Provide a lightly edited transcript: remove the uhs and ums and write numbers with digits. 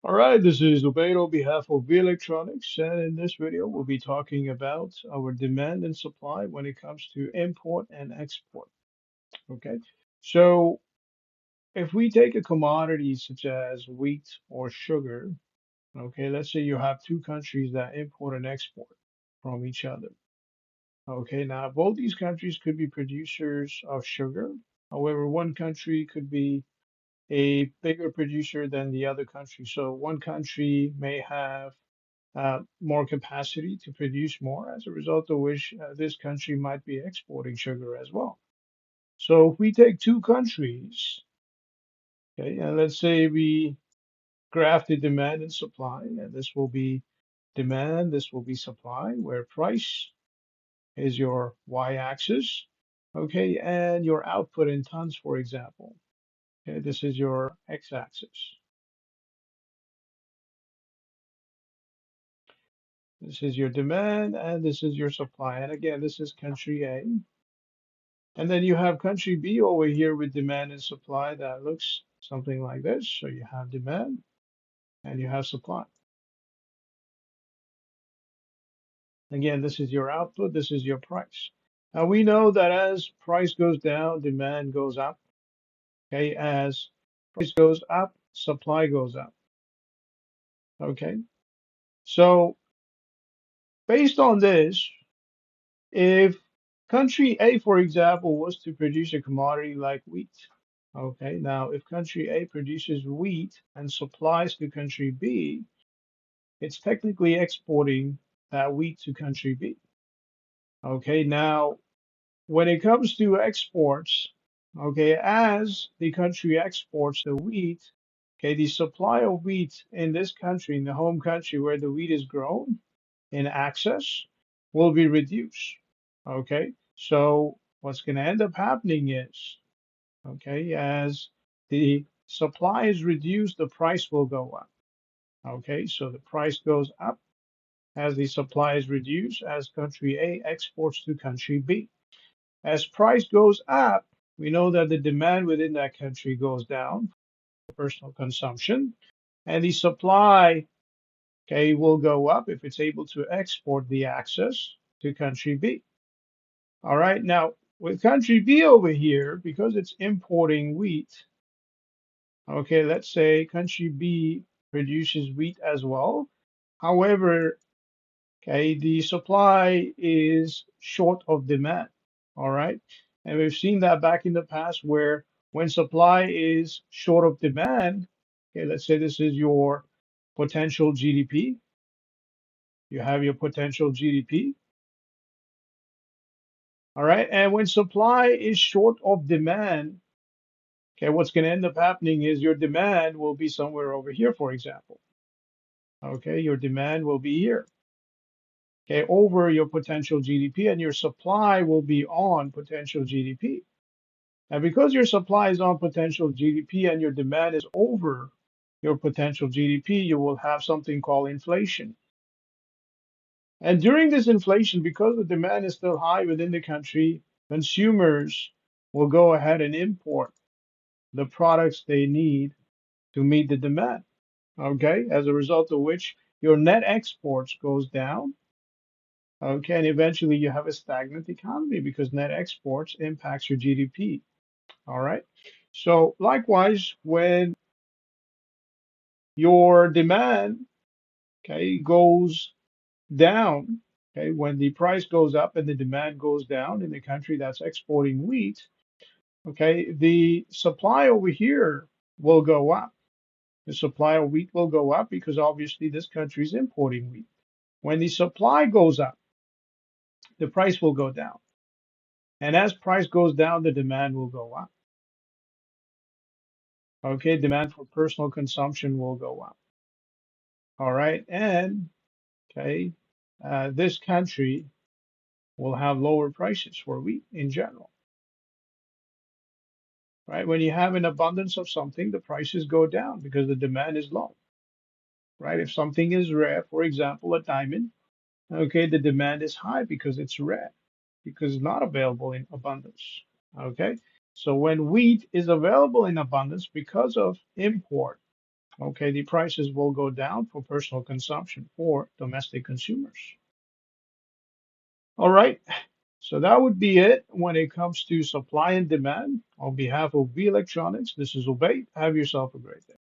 All right, this is Ubaid on behalf of V Electronics, and in this video, we'll be talking about our demand and supply when it comes to import and export. Okay, so if we take a commodity such as wheat or sugar, okay, let's say you have two countries that import and export from each other. Okay, now both these countries could be producers of sugar. However, one country could be a bigger producer than the other country. So one country may have more capacity to produce more, as a result of which this country might be exporting sugar as well. So if we take two countries, okay, and let's say we graph the demand and supply, and this will be demand, this will be supply, where price is your y-axis, okay, and your output in tons, for example. Okay, this is your x-axis. This is your demand, and this is your supply. And again, this is country A. And then you have country B over here with demand and supply that looks something like this. So you have demand and you have supply. Again, this is your output, this is your price. Now we know that as price goes down, demand goes up. Okay, as price goes up, supply goes up. Okay, so based on this, if country A, for example, was to produce a commodity like wheat, okay, now if country A produces wheat and supplies to country B, it's technically exporting that wheat to country B. Okay, now when it comes to exports, okay, as the country exports the wheat, okay, the supply of wheat in this country, in the home country where the wheat is grown, in access, will be reduced. Okay, so what's going to end up happening is, okay, as the supply is reduced, the price will go up. Okay, so the price goes up as the supply is reduced, as country A exports to country B. As price goes up, we know that the demand within that country goes down for personal consumption, and the supply, okay, will go up if it's able to export the access to country B. All right, now with country B over here, because it's importing wheat, okay, let's say country B produces wheat as well. However, okay, the supply is short of demand. All right. And we've seen that back in the past where when supply is short of demand, okay, let's say this is your potential GDP. You have your potential GDP. All right. And when supply is short of demand, okay, what's going to end up happening is your demand will be somewhere over here, for example. Okay. Your demand will be here. Okay, over your potential GDP, and your supply will be on potential GDP. And because your supply is on potential GDP and your demand is over your potential GDP, you will have something called inflation. And during this inflation, because the demand is still high within the country, consumers will go ahead and import the products they need to meet the demand. Okay, as a result of which your net exports goes down. Okay, and eventually you have a stagnant economy because net exports impacts your GDP. All right. So likewise, when your demand, okay, goes down, okay, when the price goes up and the demand goes down in the country that's exporting wheat, okay, the supply over here will go up. The supply of wheat will go up because obviously this country is importing wheat. When the supply goes up, the price will go down. And as price goes down, the demand will go up. Okay, demand for personal consumption will go up. All right, and okay, this country will have lower prices for wheat in general, right? When you have an abundance of something, the prices go down because the demand is low, right? If something is rare, for example, a diamond, okay, the demand is high because it's rare, because it's not available in abundance, okay? So when wheat is available in abundance because of import, Okay, the prices will go down for personal consumption for domestic consumers. All right, so that would be it when it comes to supply and demand. On behalf of V Electronics, this is Obey. Have yourself a great day.